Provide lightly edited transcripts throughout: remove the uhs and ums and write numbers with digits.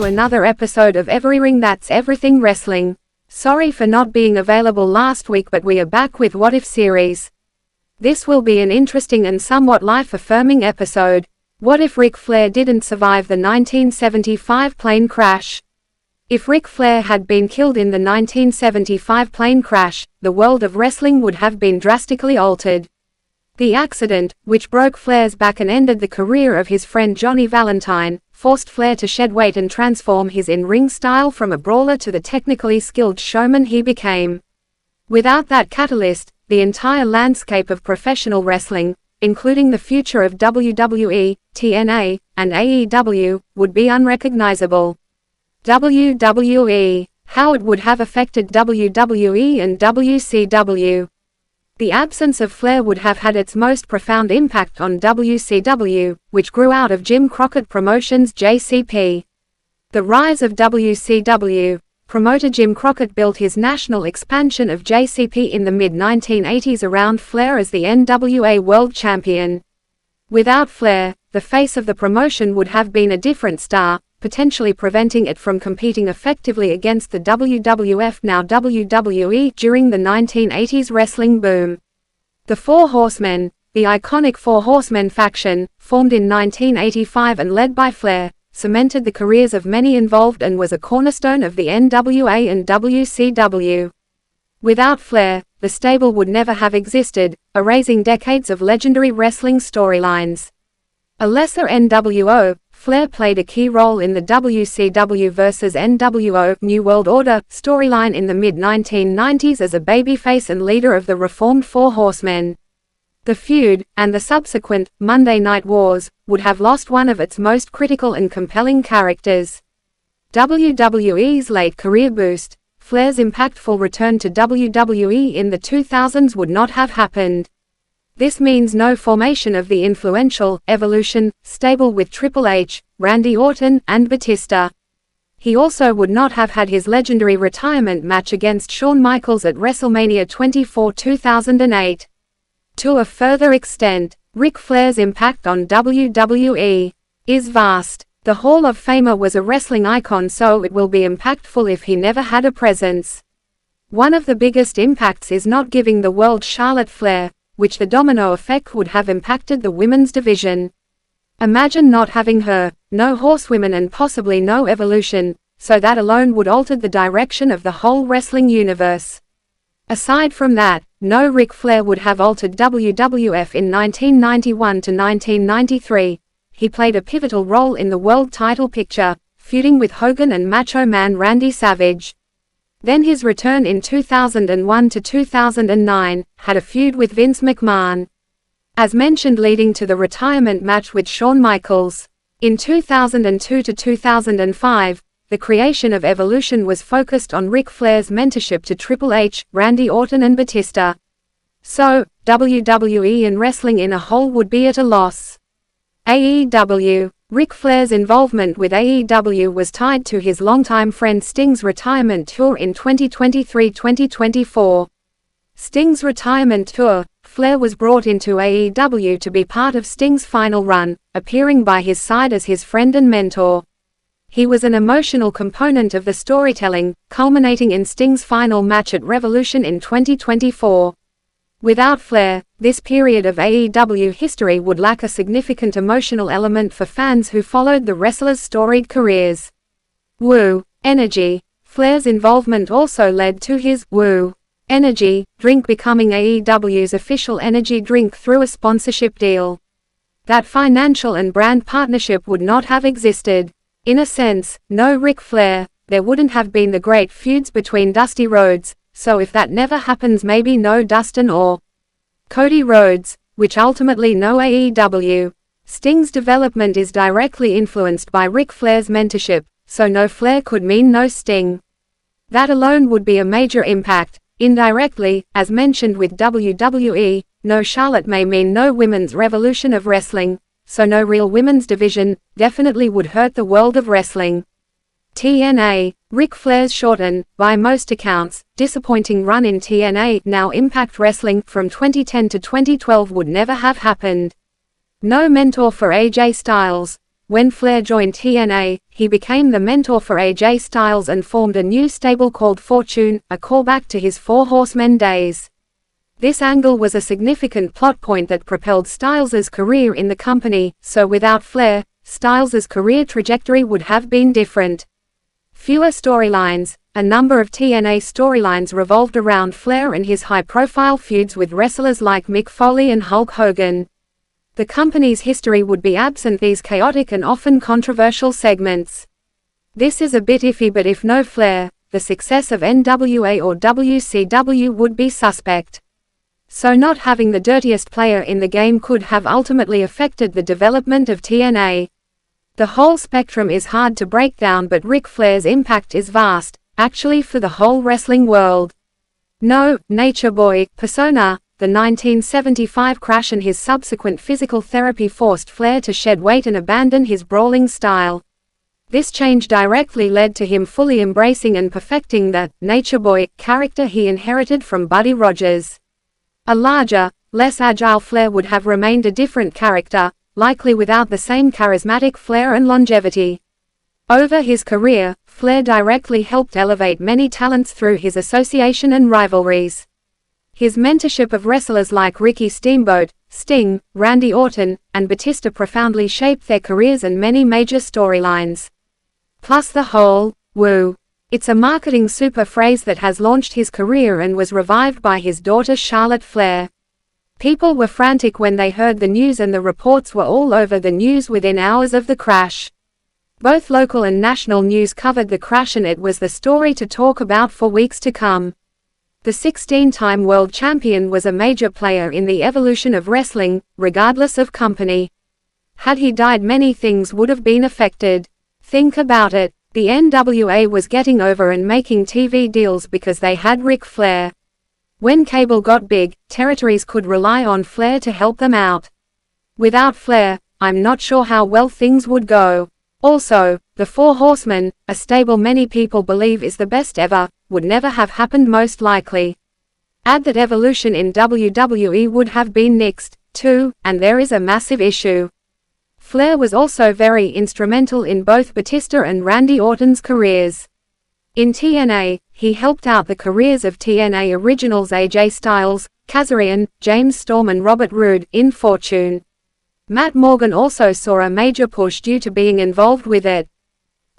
to another episode of EveryRing, that's Everything Wrestling. Sorry for not being available last week, but we are back with What If series. This will be an interesting and somewhat life-affirming episode. What if Ric Flair didn't survive the 1975 plane crash? If Ric Flair had been killed in the 1975 plane crash, the world of wrestling would have been drastically altered. The accident, which broke Flair's back and ended the career of his friend Johnny Valentine, forced Flair to shed weight and transform his in-ring style from a brawler to the technically skilled showman he became. Without that catalyst, the entire landscape of professional wrestling, including the future of WWE, TNA, and AEW, would be unrecognizable. WWE. How it would have affected WWE and WCW. The absence of Flair would have had its most profound impact on WCW, which grew out of Jim Crockett Promotions JCP. The rise of WCW. Promoter Jim Crockett built his national expansion of JCP in the mid-1980s around Flair as the NWA World Champion. Without Flair, the face of the promotion would have been a different star, potentially preventing it from competing effectively against the WWF, now WWE, during the 1980s wrestling boom. The Four Horsemen, the iconic Four Horsemen faction, formed in 1985 and led by Flair, cemented the careers of many involved and was a cornerstone of the NWA and WCW. Without Flair, the stable would never have existed, erasing decades of legendary wrestling storylines. A lesser NWO, Flair played a key role in the WCW vs NWO New World Order storyline in the mid-1990s as a babyface and leader of the reformed Four Horsemen. The feud, and the subsequent Monday Night Wars, would have lost one of its most critical and compelling characters. WWE's late career boost, Flair's impactful return to WWE in the 2000s would not have happened. This means no formation of the influential Evolution stable with Triple H, Randy Orton, and Batista. He also would not have had his legendary retirement match against Shawn Michaels at WrestleMania 24 2008. To a further extent, Ric Flair's impact on WWE is vast. The Hall of Famer was a wrestling icon, so it will be impactful if he never had a presence. One of the biggest impacts is not giving the world Charlotte Flair, which the domino effect would have impacted the women's division. Imagine not having her, no horsewomen and possibly no Evolution, so that alone would alter the direction of the whole wrestling universe. Aside from that, no Ric Flair would have altered WWF in 1991 to 1993. He played a pivotal role in the world title picture, feuding with Hogan and Macho Man Randy Savage. Then his return in 2001 to 2009, had a feud with Vince McMahon. As mentioned, leading to the retirement match with Shawn Michaels. In 2002 to 2005, the creation of Evolution was focused on Ric Flair's mentorship to Triple H, Randy Orton and Batista. So, WWE and wrestling in a whole would be at a loss. AEW. Ric Flair's involvement with AEW was tied to his longtime friend Sting's retirement tour in 2023-2024. Sting's retirement tour, Flair was brought into AEW to be part of Sting's final run, appearing by his side as his friend and mentor. He was an emotional component of the storytelling, culminating in Sting's final match at Revolution in 2024. Without Flair, this period of AEW history would lack a significant emotional element for fans who followed the wrestlers' storied careers. Woo Energy. Flair's involvement also led to his Woo Energy drink becoming AEW's official energy drink through a sponsorship deal. That financial and brand partnership would not have existed. In a sense, no Ric Flair, there wouldn't have been the great feuds between Dusty Rhodes, so if that never happens, maybe no Dustin or Cody Rhodes, which ultimately no AEW. Sting's development is directly influenced by Ric Flair's mentorship, so no Flair could mean no Sting. That alone would be a major impact. Indirectly, as mentioned with WWE, no Charlotte may mean no women's revolution of wrestling, so no real women's division, definitely would hurt the world of wrestling. TNA. Ric Flair's short and, by most accounts, disappointing run in TNA, now Impact Wrestling, from 2010 to 2012 would never have happened. No mentor for AJ Styles. When Flair joined TNA, he became the mentor for AJ Styles and formed a new stable called Fortune, a callback to his Four Horsemen days. This angle was a significant plot point that propelled Styles's career in the company, so without Flair, Styles's career trajectory would have been different. Fewer storylines. A number of TNA storylines revolved around Flair and his high-profile feuds with wrestlers like Mick Foley and Hulk Hogan. The company's history would be absent these chaotic and often controversial segments. This is a bit iffy, but if no Flair, the success of NWA or WCW would be suspect. So not having the dirtiest player in the game could have ultimately affected the development of TNA. The whole spectrum is hard to break down, but Ric Flair's impact is vast, actually, for the whole wrestling world. No Nature Boy persona. The 1975 crash and his subsequent physical therapy forced Flair to shed weight and abandon his brawling style. This change directly led to him fully embracing and perfecting the Nature Boy character he inherited from Buddy Rogers. A larger, less agile Flair would have remained a different character, likely without the same charismatic flair and longevity. Over his career, Flair directly helped elevate many talents through his association and rivalries. His mentorship of wrestlers like Ricky Steamboat, Sting, Randy Orton, and Batista profoundly shaped their careers and many major storylines. Plus the whole "woo." It's a marketing super phrase that has launched his career and was revived by his daughter Charlotte Flair. People were frantic when they heard the news, and the reports were all over the news within hours of the crash. Both local and national news covered the crash, and it was the story to talk about for weeks to come. The 16-time world champion was a major player in the evolution of wrestling, regardless of company. Had he died, many things would have been affected. Think about it. The NWA was getting over and making TV deals because they had Ric Flair. When cable got big, territories could rely on Flair to help them out. Without Flair, I'm not sure how well things would go. Also, the Four Horsemen, a stable many people believe is the best ever, would never have happened most likely. Add that Evolution in WWE would have been nixed, too, and there is a massive issue. Flair was also very instrumental in both Batista and Randy Orton's careers. In TNA, he helped out the careers of TNA originals AJ Styles, Kazarian, James Storm and Robert Roode in Fortune. Matt Morgan also saw a major push due to being involved with it.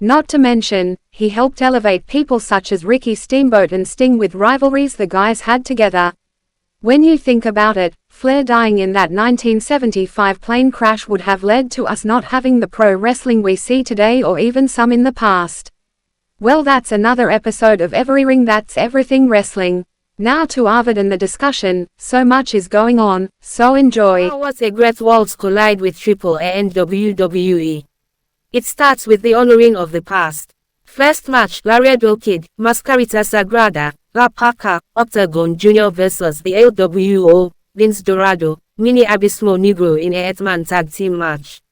Not to mention, he helped elevate people such as Ricky Steamboat and Sting with rivalries the guys had together. When you think about it, Flair dying in that 1975 plane crash would have led to us not having the pro wrestling we see today, or even some in the past. Well, that's another episode of EveryRing. That's everything wrestling. Now to Arvid and the discussion. So much is going on, so enjoy. How was a great worlds collide with AAA and WWE? It starts with the honoring of the past. First match, Laredo Kid, Mascarita Sagrada, La Parca, Octagon Jr. vs. the LWO, Vince Dorado, Mini Abismo Negro in a 8-man tag team match.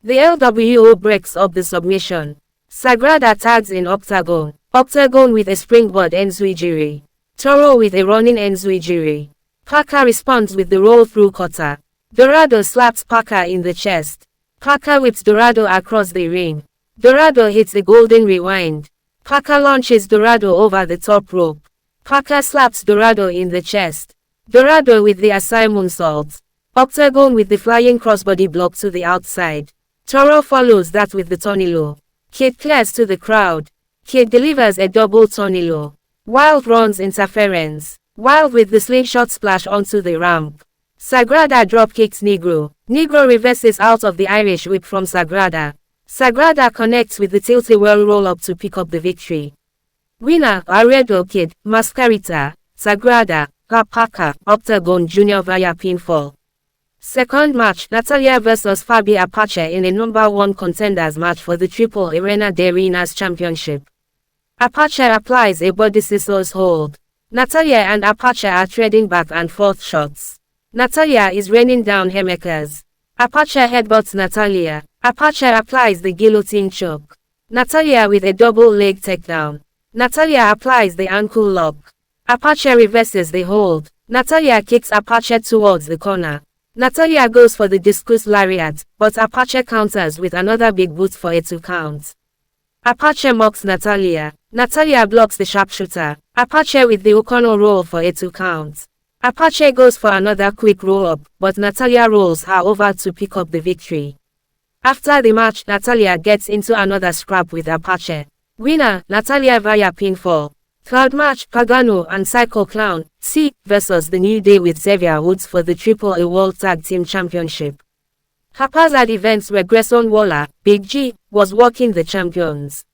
The LWO breaks up the submission. Sagrada tags in Octagon. Octagon with a springboard enziguri. Toro with a running enziguri. Parca responds with the roll-through cutter. Dorado slaps Parca in the chest. Parca whips Dorado across the ring. Dorado hits the golden rewind. Parca launches Dorado over the top rope. Parca slaps Dorado in the chest. Dorado with the Asai moonsault. Octagon with the flying crossbody block to the outside. Toro follows that with the tornillo. Kid clears to the crowd. Kid delivers a double tornillo. Wild runs interference. Wild with the slingshot splash onto the ramp. Sagrada dropkicks Negro. Negro reverses out of the Irish whip from Sagrada. Sagrada connects with the tilt-a-whirl roll-up to pick up the victory. Winner, Laredo Kid, Mascarita, Sagrada, La Parca, Octagon Jr. via pinfall. Second match, Natalya vs. Fabi Apache in a number 1 contenders match for the AAA Arena de Arenas Championship. Apache applies a body scissors hold. Natalya and Apache are trading back and forth shots. Natalya is raining down haymakers. Apache headbutts Natalya. Apache applies the guillotine choke. Natalya with a double leg takedown. Natalya applies the ankle lock. Apache reverses the hold. Natalya kicks Apache towards the corner. Natalya goes for the discus lariat, but Apache counters with another big boot for a 2 count. Apache mocks Natalya. Natalya blocks the sharpshooter. Apache with the Okono roll for a 2 count. Apache goes for another quick roll-up, but Natalya rolls her over to pick up the victory. After the match, Natalya gets into another scrap with Apache. Winner, Natalya via pinfall. Third match, Pagano and Psycho Clown, C, vs The New Day with Xavier Woods for the AAA World Tag Team Championship. Haphazard events where Grayson Waller, Big G, was walking the champions.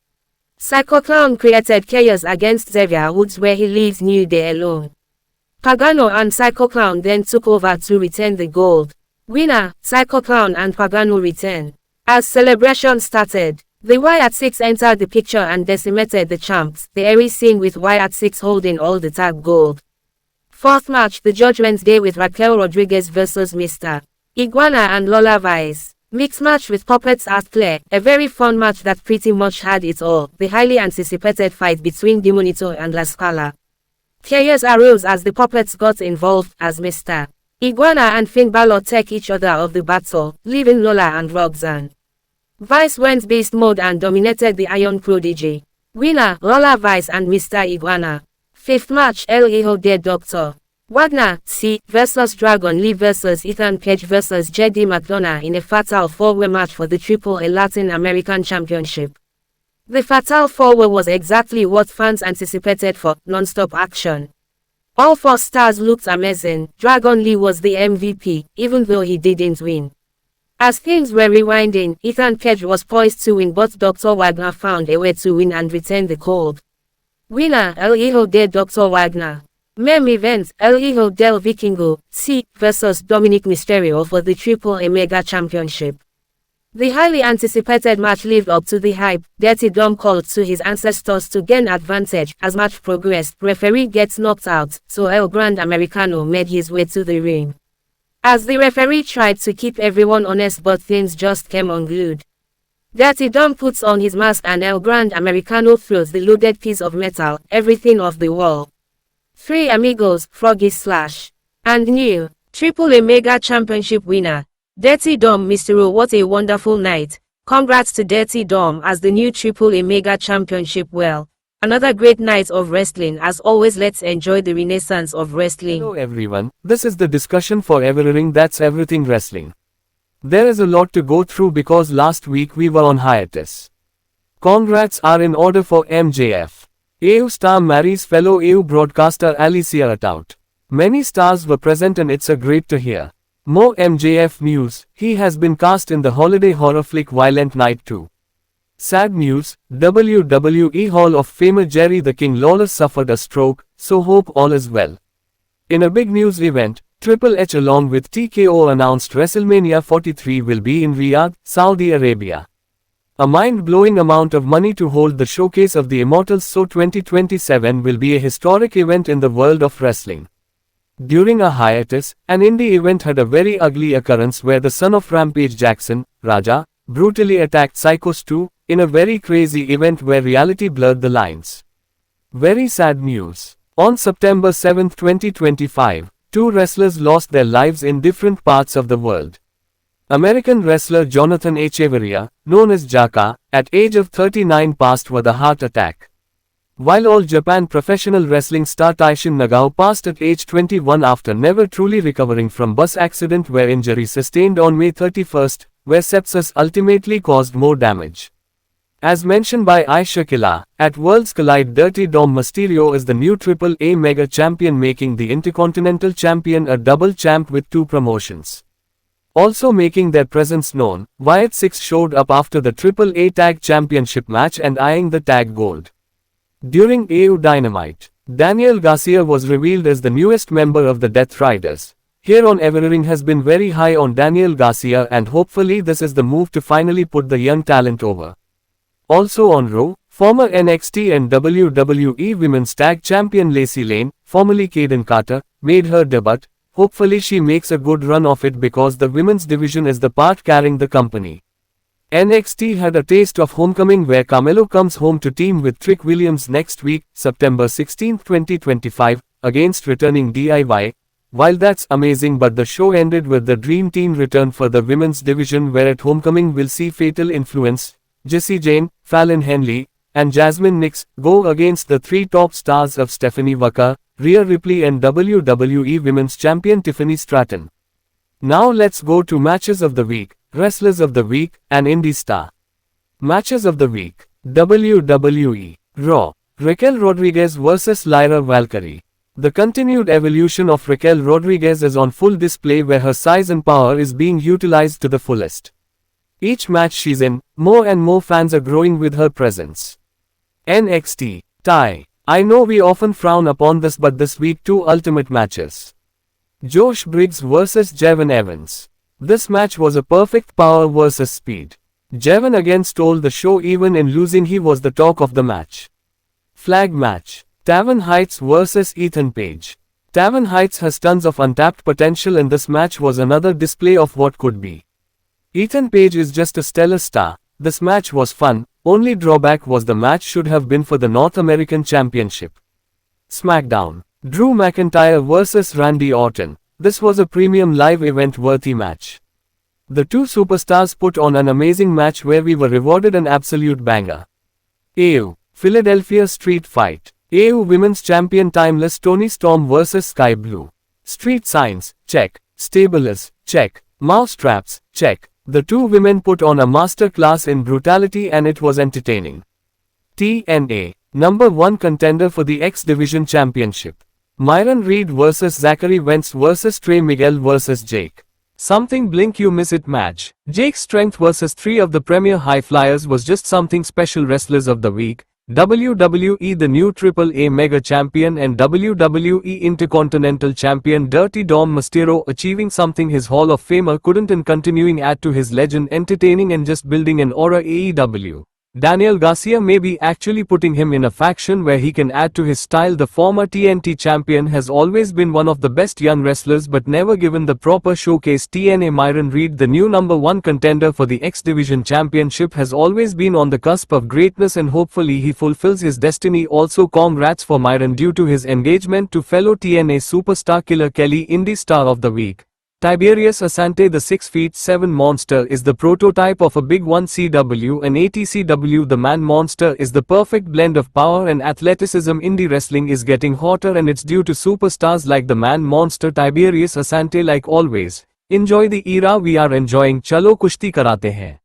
Psycho Clown created chaos against Xavier Woods where he leaves New Day alone. Pagano and Psycho Clown then took over to retain the gold. Winner, Psycho Clown and Pagano retain. As celebration started, the Wyatt Six entered the picture and decimated the champs, the airy scene with Wyatt Six holding all the tag gold. Fourth match, the Judgment Day with Raquel Rodriguez vs Mr. Iguana and Lola Vice. Mixed match with puppets at play, a very fun match that pretty much had it all, the highly anticipated fight between Demonito and La Scala. Chaos arose as the puppets got involved, as Mr. Iguana and Finn Balor take each other off the battle, leaving Lola and Roxanne. Vice went beast mode and dominated the Iron Prodigy. Winner, Lola Vice and Mr. Iguana. Fifth match, El Hijo de Dr. Wagner, C, vs Dragon Lee vs Ethan Page vs JD McDonough in a fatal 4-way match for the AAA Latin American Championship. The fatal 4-way was exactly what fans anticipated for non-stop action. All 4 stars looked amazing. Dragon Lee was the MVP, even though he didn't win. As things were rewinding, Ethan Page was poised to win, but Dr. Wagner found a way to win and retain the gold. Winner, El Hijo de Dr. Wagner. Main event, El Hijo del Vikingo, C, vs Dominic Mysterio for the AAA Mega Championship. The highly anticipated match lived up to the hype. Dirty Dom called to his ancestors to gain advantage. As match progressed, referee gets knocked out, so El Grand Americano made his way to the ring. As the referee tried to keep everyone honest, but things just came unglued. Dirty Dom puts on his mask and El Grand Americano throws the loaded piece of metal, everything off the wall. 3 amigos, Froggy Slash. And new AAA Mega Championship winner, Dirty Dom Mysterio. What a wonderful night. Congrats to Dirty Dom as the new AAA Mega Championship. Well, another great night of wrestling. As always, let's enjoy the renaissance of wrestling. Hello everyone, this is the discussion for EveryRing, that's everything wrestling. There is a lot to go through because last week we were on hiatus. Congrats are in order for MJF. AU star marries fellow AU broadcaster Alicia Atout. Many stars were present and it's a great to hear. More MJF news, he has been cast in the holiday horror flick Violent Night 2. Sad news, WWE Hall of Famer Jerry the King Lawler suffered a stroke, so hope all is well. In a big news event, Triple H along with TKO announced WrestleMania 43 will be in Riyadh, Saudi Arabia. A mind-blowing amount of money to hold the showcase of the Immortals, so 2027 will be a historic event in the world of wrestling. During a hiatus, an indie event had a very ugly occurrence where the son of Rampage Jackson, Raja, brutally attacked Psychos 2, in a very crazy event where reality blurred the lines. Very sad news. On September 7, 2025, 2 wrestlers lost their lives in different parts of the world. American wrestler Jonathan Echeverria, known as Jaka, at age of 39 passed with a heart attack. While All Japan professional wrestling star Taishin Nagao passed at age 21 after never truly recovering from bus accident where injury sustained on May 31, where sepsis ultimately caused more damage. As mentioned by Aisha Killa, at Worlds Collide, Dirty Dom Mysterio is the new AAA Mega Champion, making the Intercontinental Champion a double champ with 2 promotions. Also making their presence known, Wyatt Six showed up after the AAA Tag Championship match and eyeing the tag gold. During AU Dynamite, Daniel Garcia was revealed as the newest member of the Death Riders. Here on EveryRing has been very high on Daniel Garcia, and hopefully this is the move to finally put the young talent over. Also on Raw, former NXT and WWE Women's Tag Champion Lacey Lane, formerly Kaden Carter, made her debut. Hopefully she makes a good run of it because the women's division is the part carrying the company. NXT had a taste of homecoming where Carmelo comes home to team with Trick Williams next week, September 16, 2025, against returning DIY. While that's amazing, but the show ended with the Dream Team return for the women's division, where at Homecoming we'll see Fatal Influence, Jessie Jane, Fallon Henley, and Jasmine Nix go against the three top stars of Stephanie Vacquer, Rhea Ripley and WWE Women's Champion Tiffany Stratton. Now let's go to Matches of the Week, Wrestlers of the Week, and Indie Star. Matches of the Week. WWE. Raw. Raquel Rodriguez vs Lyra Valkyrie. The continued evolution of Raquel Rodriguez is on full display, where her size and power is being utilized to the fullest. Each match she's in, more and more fans are growing with her presence. NXT. Tie. I know we often frown upon this, but this week two ultimate matches. Josh Briggs vs Javon Evans. This match was a perfect power versus speed. Javon again stole the show, even in losing he was the talk of the match. Flag match. Taven Heights vs Ethan Page. Taven Heights has tons of untapped potential, and this match was another display of what could be. Ethan Page is just a stellar star. This match was fun, only drawback was the match should have been for the North American Championship. SmackDown. Drew McIntyre vs Randy Orton. This was a premium live event worthy match. The two superstars put on an amazing match where we were rewarded an absolute banger. AEW. Philadelphia Street Fight. AEW Women's Champion Timeless Toni Storm vs Sky Blue. Street signs, check. Stables, check. Mousetraps, check. The two women put on a masterclass in brutality, and it was entertaining. TNA. Number 1 contender for the X Division Championship. Myron Reed vs Zachary Wentz vs Trey Miguel vs Jake. Something blink you miss it match. Jake's strength vs 3 of the premier high flyers was just something special. Wrestlers of the Week. WWE the new AAA Mega Champion and WWE Intercontinental Champion Dirty Dom Mysterio achieving something his Hall of Famer couldn't, and continuing add to his legend, entertaining and just building an aura. AEW. Daniel Garcia may be actually putting him in a faction where he can add to his style. The former TNT champion has always been one of the best young wrestlers, but never given the proper showcase. TNA Myron Reed, the new number 1 contender for the X Division Championship, has always been on the cusp of greatness, and hopefully he fulfills his destiny. Also congrats for Myron due to his engagement to fellow TNA superstar Killer Kelly. Indie Star of the Week. Tiberius Asante, the 6'7" monster, is the prototype of a big 1CW and ATCW. The man monster is the perfect blend of power and athleticism. Indie wrestling is getting hotter, and it's due to superstars like the man monster Tiberius Asante. Like always, enjoy the era we are enjoying. Chalo kushti karate hain.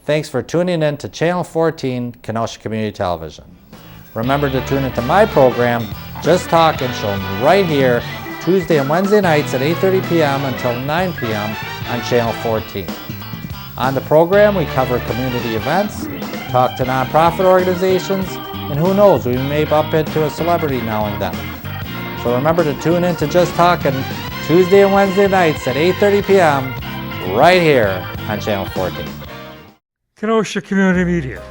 Thanks for tuning in to Channel 14, Kenosha Community Television. Remember to tune into my program, Just Talkin', shown right here, Tuesday and Wednesday nights at 8:30 p.m. until 9 p.m. on Channel 14. On the program, we cover community events, talk to nonprofit organizations, and who knows, we may bump into a celebrity now and then. So remember to tune in to Just Talkin' Tuesday and Wednesday nights at 8:30 p.m. right here on Channel 14. Kenosha Community Media.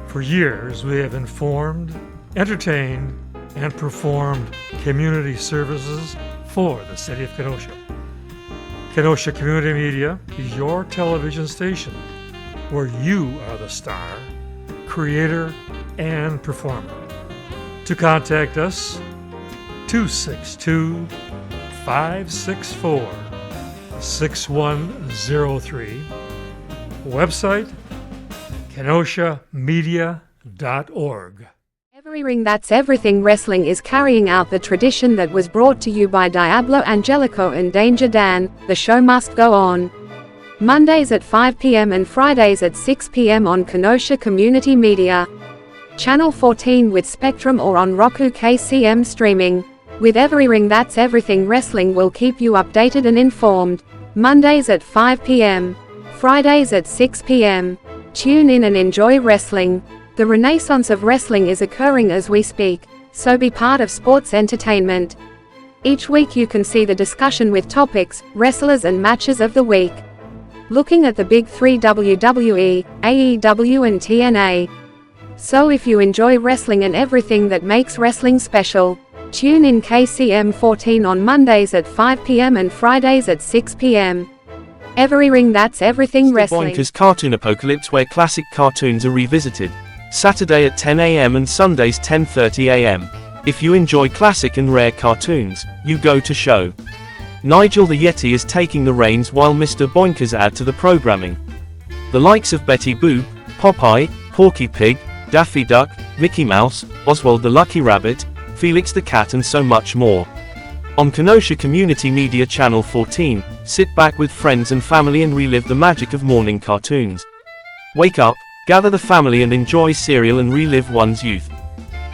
For years, we have informed, entertained, and performed community services for the city of Kenosha. Kenosha Community Media is your television station where you are the star, creator, and performer. To contact us, 262-564-6103. Website, kenoshamedia.org. EveryRing That's Everything Wrestling is carrying out the tradition that was brought to you by Diablo Angelico and Danger Dan. The show must go on. Mondays at 5 p.m. and Fridays at 6 p.m. on Kenosha Community Media. Channel 14 with Spectrum or on Roku KCM streaming. With EveryRing That's Everything Wrestling will keep you updated and informed. Mondays at 5 p.m. Fridays at 6 p.m. Tune in and enjoy wrestling. The renaissance of wrestling is occurring as we speak, so be part of sports entertainment. Each week you can see the discussion with topics, wrestlers and matches of the week. Looking at the big three WWE, AEW and TNA. So if you enjoy wrestling and everything that makes wrestling special, tune in KCM 14 on Mondays at 5 p.m. and Fridays at 6 p.m. EveryRing That's Everything Wrestling. Boinker's Cartoon Apocalypse, where classic cartoons are revisited. Saturday at 10 a.m. and Sundays 10:30 a.m. If you enjoy classic and rare cartoons, you go to show. Nigel the Yeti is taking the reins while Mr. Boinkers add to the programming. The likes of Betty Boop, Popeye, Porky Pig, Daffy Duck, Mickey Mouse, Oswald the Lucky Rabbit, Felix the Cat and so much more. On Kenosha Community Media Channel 14, sit back with friends and family and relive the magic of morning cartoons. Wake up, gather the family and enjoy cereal and relive one's youth.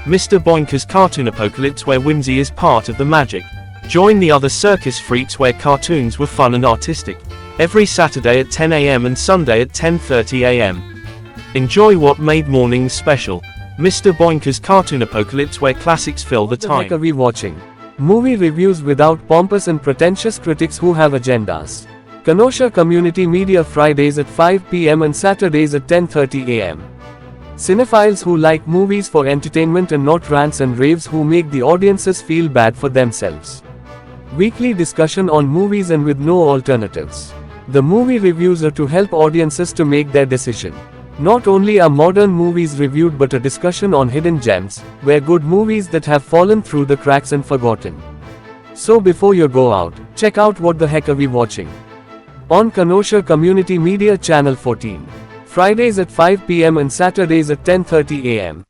Mr. Boinker's Cartoon Apocalypse, where whimsy is part of the magic. Join the other circus freaks where cartoons were fun and artistic. Every Saturday at 10 a.m. and Sunday at 10:30 a.m. Enjoy what made mornings special. Mr. Boinker's Cartoon Apocalypse, where classics fill the time. What the heck are we watching? Movie reviews without pompous and pretentious critics who have agendas. Kenosha Community Media, Fridays at 5 p.m. and Saturdays at 10:30 a.m. Cinephiles who like movies for entertainment and not rants and raves who make the audiences feel bad for themselves. Weekly discussion on movies and with no alternatives. The movie reviews are to help audiences to make their decision. Not only are modern movies reviewed but a discussion on hidden gems, where good movies that have fallen through the cracks and forgotten. So before you go out, check out What the Heck Are We Watching? On Kenosha Community Media Channel 14. Fridays at 5 p.m. and Saturdays at 10:30 a.m.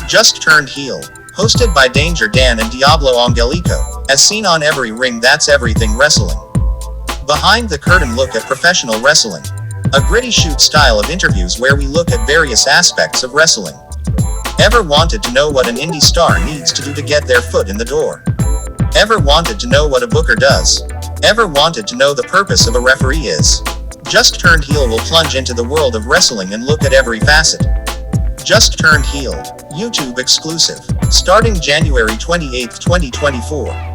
Just Turned Heel, hosted by Danger Dan and Diablo Angelico, as seen on EveryRing That's Everything Wrestling. Behind the curtain look at professional wrestling. A gritty shoot style of interviews where we look at various aspects of wrestling. Ever wanted to know what an indie star needs to do to get their foot in the door? Ever wanted to know what a booker does? Ever wanted to know the purpose of a referee is? Just Turned Heel will plunge into the world of wrestling and look at every facet. Just Turned Heel, YouTube exclusive, starting January 28, 2024.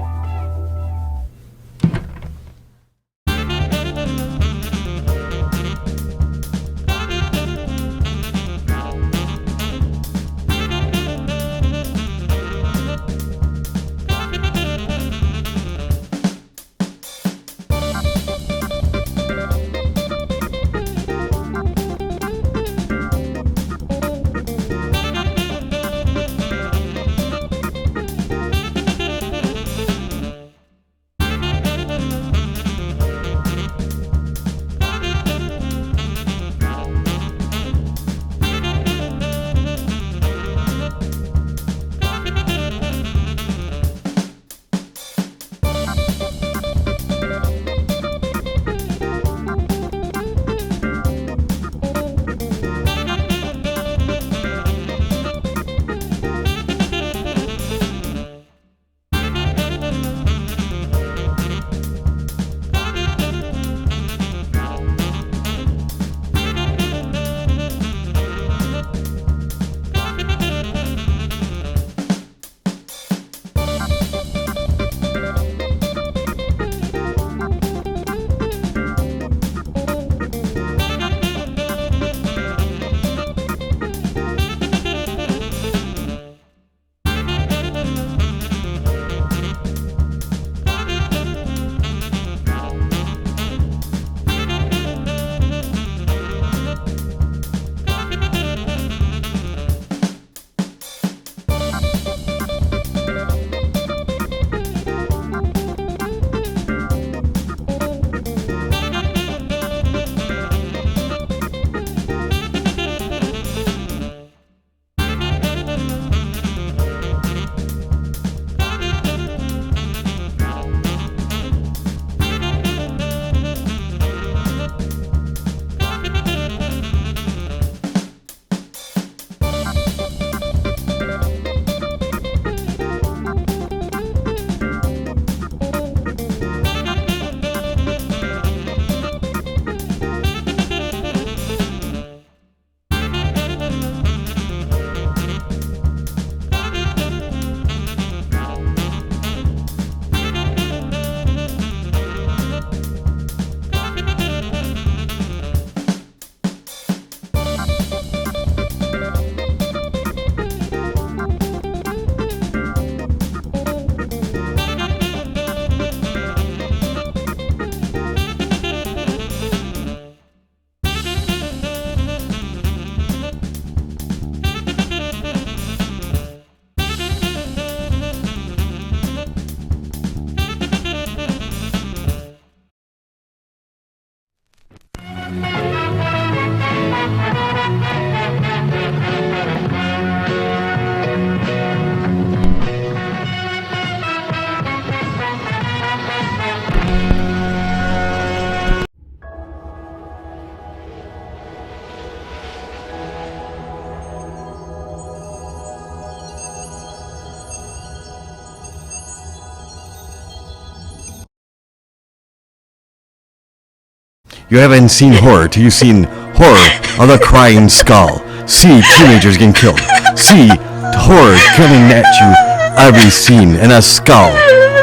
You haven't seen horror till you've seen horror of the crying skull. See teenagers getting killed. See horror coming at you every scene, and a skull.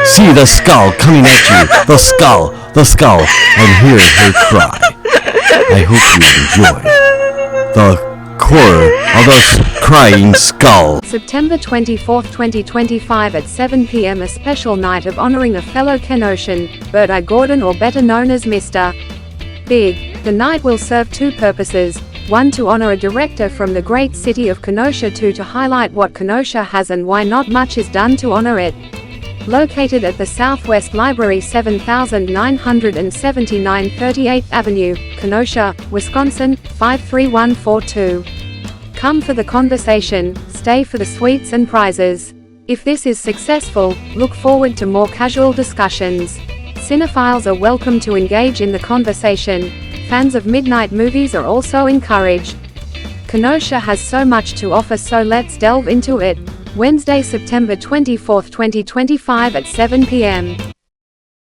See the skull coming at you. The skull, and hear her cry. I hope you enjoy the horror of the crying skull. September 24, 2025 at 7 p.m. a special night of honoring a fellow Kenoshan, Bert I. Gordon, or better known as Mr. Big. The night will serve two purposes: one, to honor a director from the great city of Kenosha; two, to highlight what Kenosha has and why not much is done to honor it. Located at the Southwest Library, 7979 38th Avenue, Kenosha, Wisconsin, 53142. Come for the conversation, stay for the sweets and prizes. If this is successful, look forward to more casual discussions. Cinephiles are welcome to engage in the conversation. Fans of midnight movies are also encouraged. Kenosha has so much to offer, so let's delve into it. Wednesday, September 24, 2025 at 7 p.m.